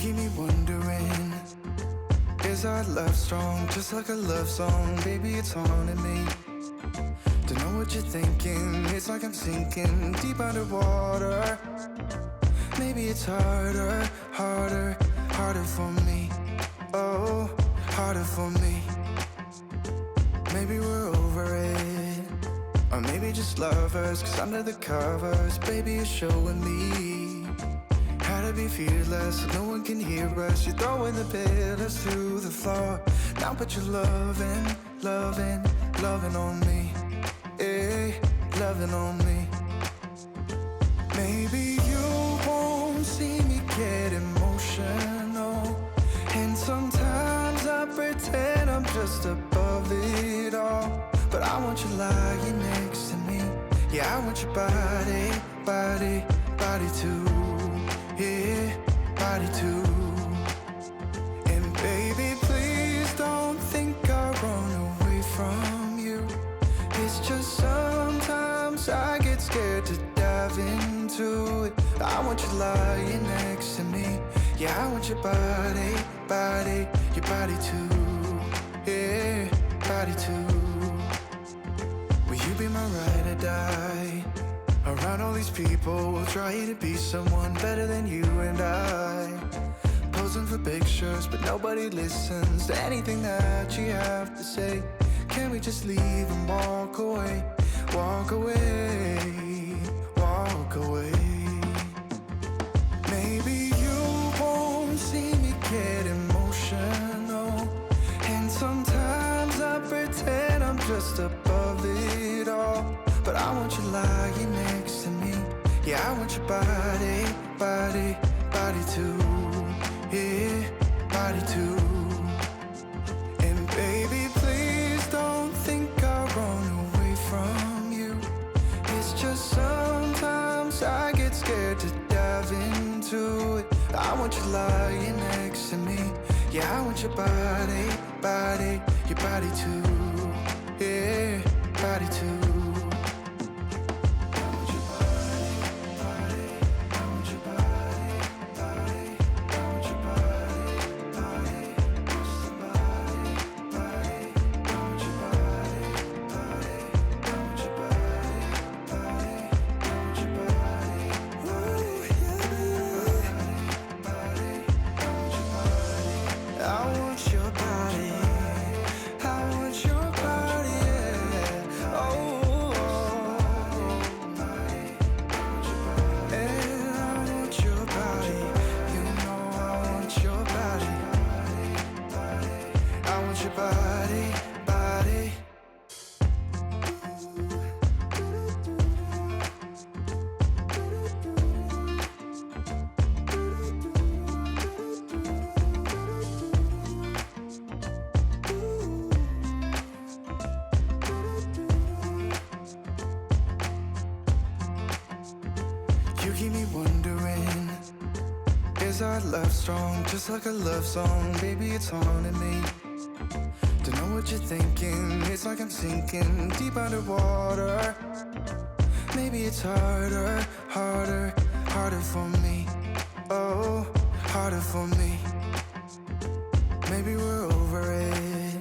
keep me wondering, is our love strong? Just like a love song, baby, it's haunting me. Don't know what you're thinking, it's like I'm sinking deep underwater. Maybe it's harder, harder, harder for me. Oh, harder for me. Maybe we're over it, or maybe just lovers, 'cause under the covers, baby, you're showing me how to be fearless so no one can hear us. You're throwing the pillars through the floor. Now put your loving, loving, loving on me. Eh, loving on me. Maybe you won't see me get emotional, and sometimes I pretend I'm just above it all. But I want you lying next to me. Yeah, I want your body, body, body too. Yeah, body too. And baby, please don't think I run away from you. It's just sometimes I get scared to dive into it. I want you lying next to me. Yeah, I want your body, body, your body too. Yeah, body too. Will you be my ride or die? Around all these people, we'll try to be someone better than you and I. Posing for pictures, but nobody listens to anything that you have to say. Can we just leave and walk away? Walk away, walk away. Maybe you won't see me get emotional, and sometimes I pretend I'm just above it all. But I want you lying next to me. Yeah, I want your body, body, body too. Yeah, body too. And baby, please don't think I run away from you. It's just sometimes I get scared to dive into it. I want you lying next to me. Yeah, I want your body, body, your body too. Yeah, body too. You keep me wondering, is our love strong? Just like a love song, baby, it's haunting me. Don't know what you're thinking, it's like I'm sinking deep underwater. Maybe it's harder, harder, harder for me. Oh, harder for me. Maybe we're over it,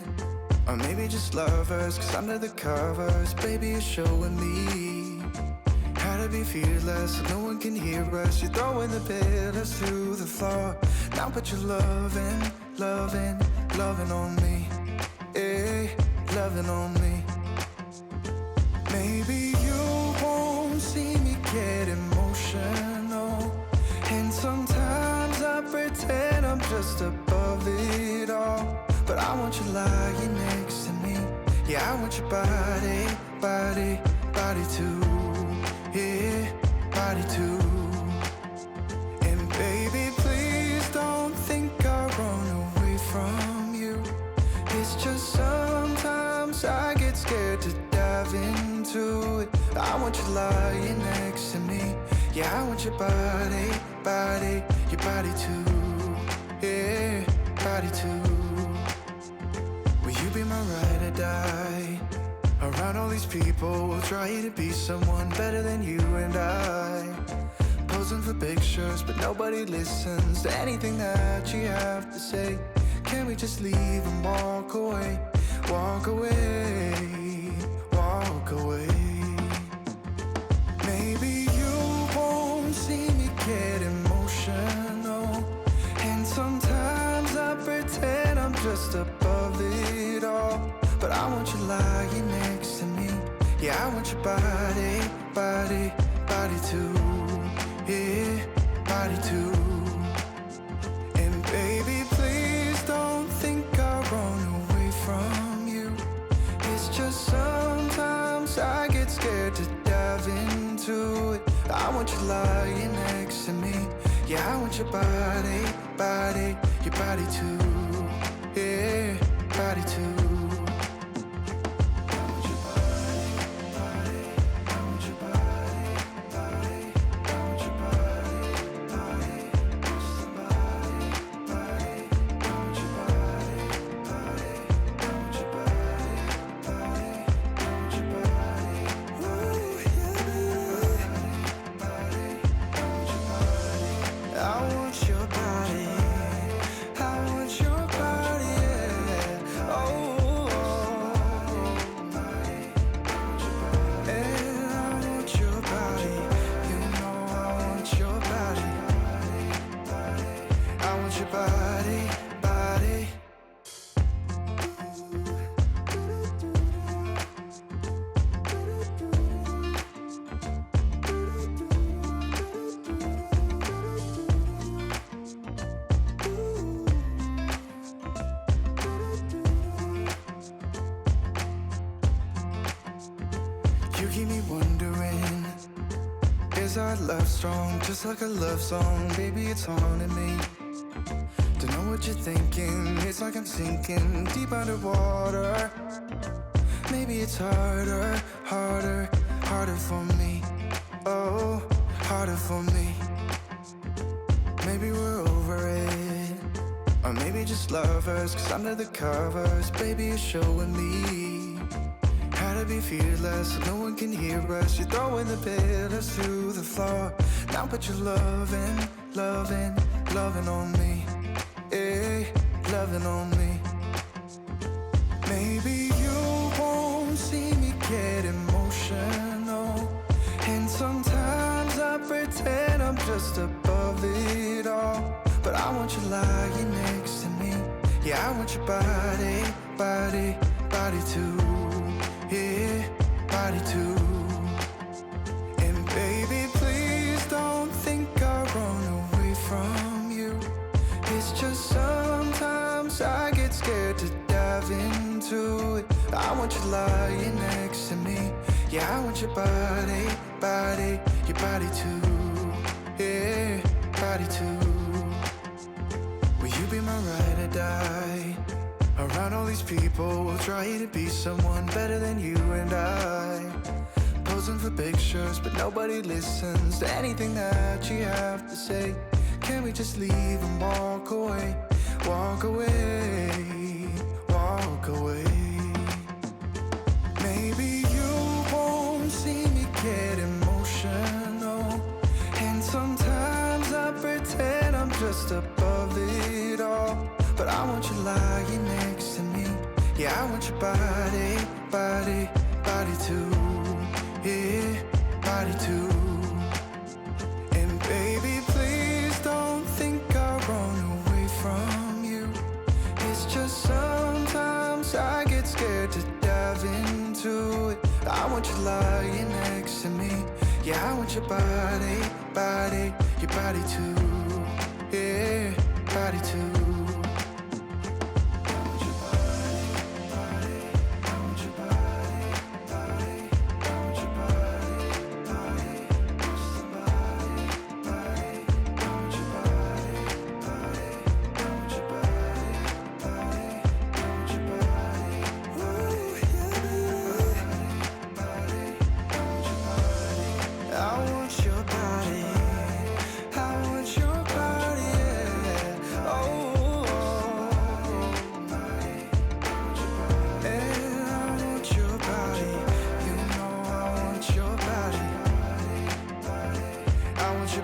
or maybe just lovers, 'cause under the covers, baby, you're showing me how to be fearless so no one can hear us. You're throwing the pillars through the floor. Now put your loving, loving, loving on me. Eh, loving on me. Maybe you won't see me get emotional, and sometimes I pretend I'm just above it all. But I want you lying next to me. Yeah, I want your body, body, body too. Yeah, body too. And baby, please don't think I run away from you. It's just sometimes I get scared to dive into it. I want you lying next to me. Yeah, I want your body, body, your body too. Yeah, body too. Will you be my ride or die? Around all these people, we'll try to be someone better than you and I. Posing for pictures, but nobody listens to anything that you have to say. Can we just leave and walk away? Walk away, walk away. Maybe you won't see me get emotional, and sometimes I pretend I'm just above it all. But I want you lying next to me. Yeah, I want your body, body, body too. Yeah, body too. And baby, please don't think I'll run away from you. It's just sometimes I get scared to dive into it. I want you lying next to me. Yeah, I want your body, body, your body too. Yeah, body too. You keep me wondering, is our love strong? Just like a love song, baby, it's haunting me. Don't know what you're thinking, it's like I'm sinking deep underwater. Maybe it's harder, harder, harder for me. Oh, harder for me. Maybe we're over it, or maybe just lovers, 'cause under the covers, baby, you're showing me how to be fearless, so no one can hear us. You're throwing the pillars to the floor. Now put your loving, loving, loving on me. Eh, loving on me. Maybe you won't see me get emotional, and sometimes I pretend I'm just above it all. But I want you lying next to me. Yeah, I want your body, body, body too. Yeah, body too. And baby, please don't think I'll run away from you. It's just sometimes I get scared to dive into it. I want you lying next to me. Yeah, I want your body, body, your body too. Yeah, body too. Will you be my ride or die? Around all these people, we'll try to be someone better than you and I. Posing for pictures, but nobody listens to anything that you have to say. Can we just leave and walk away? Walk away, walk away. Maybe you won't see me get emotional, and sometimes I pretend I'm just above it all. But I want you lying next to me. Yeah, I want your body, body, body too. Yeah, body too. And baby, please don't think I'll run away from you. It's just sometimes I get scared to dive into it. I want you lying next to me. Yeah, I want your body, body, your body too. Yeah, body too.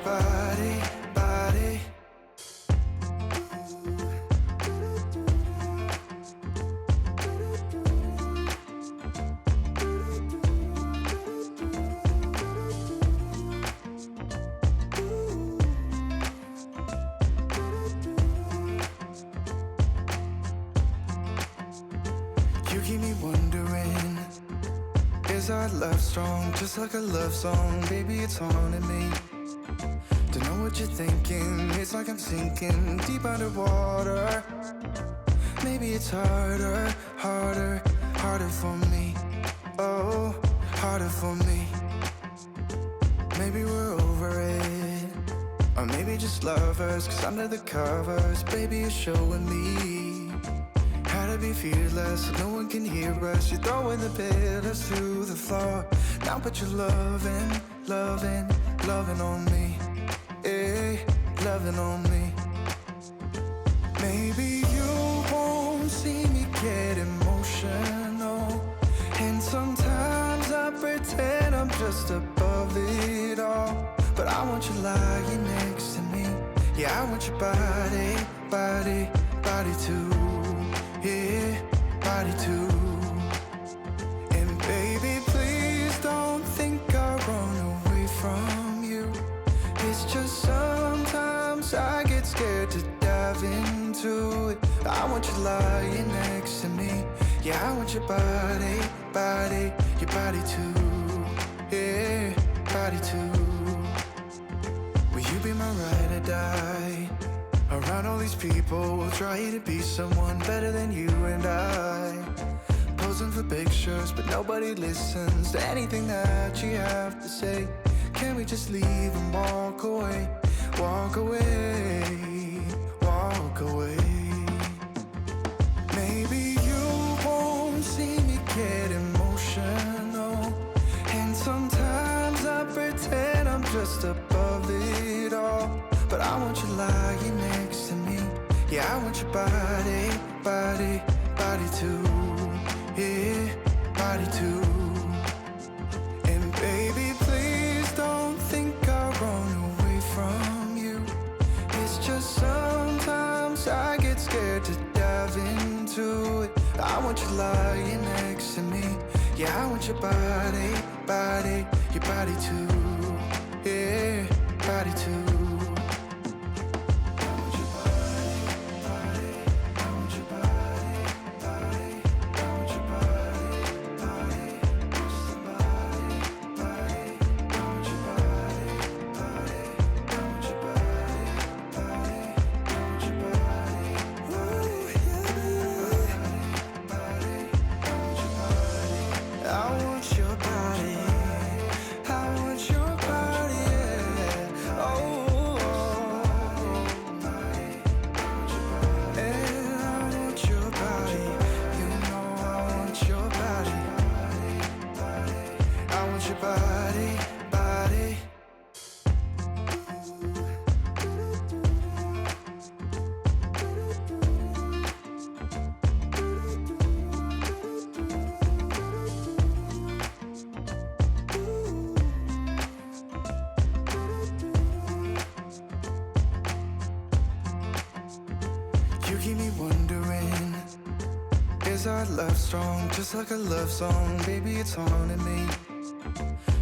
body, body. You keep me wondering, is our love strong, just like a love song? Baby, it's haunting me. Don't know what you're thinking, it's like I'm sinking deep underwater. Maybe it's harder, harder, harder for me. Oh, harder for me. Maybe we're over it, or maybe just lovers, 'cause under the covers, baby, you're showing me how to be fearless, so no one can hear us. You're throwing the pillars to the floor. Now put your loving, loving, loving on me. Eh, loving on me. Maybe you won't see me get emotional, and sometimes I pretend I'm just above it all. But I want you lying next to me. Yeah, I want your body, body, body too. Yeah, body too. And baby, please don't think I'll run away from you. It's just sometimes I get scared to dive into it. I want you lying next to me. Yeah, I want your body, body, your body too. Yeah, body too. Will you be my ride or die? Around all these people, we'll try to be someone better than you and I. Posing for pictures, but nobody listens to anything that you have to say. Can we just leave and walk away? Walk away, walk away. Maybe you won't see me get emotional, and sometimes I pretend I'm just above it all. But I want you lying next to me. Yeah, I want your body, body, body too. Yeah, body too. And baby, please don't think I'll run away from you. It's just sometimes I get scared to dive into it. I want you lying next to me. Yeah, I want your body, body, your body too. Yeah, body too. You keep me wondering, is our love strong, just like a love song? Baby, it's haunting me.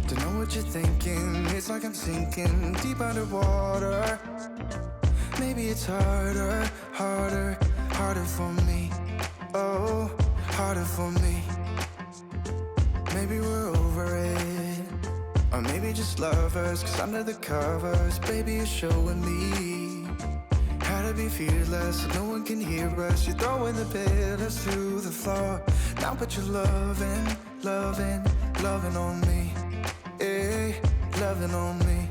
Don't know what you're thinking, it's like I'm sinking deep underwater. Maybe it's harder, harder, harder for me. Oh, harder for me. Maybe we're over it, or maybe just lovers, 'cause under the covers, baby, you're showing me how to be fearless, so no one can hear us. You're throwing the pillars to the floor. Now put your loving, loving, loving on me. Eh, loving on me.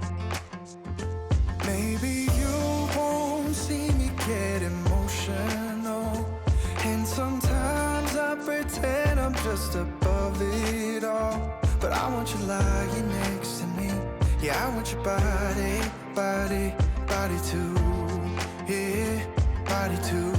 Maybe you won't see me get emotional, and sometimes I pretend I'm just above it all. But I want you lying next to me. Yeah, I want your body, body, body too. Yeah, body too.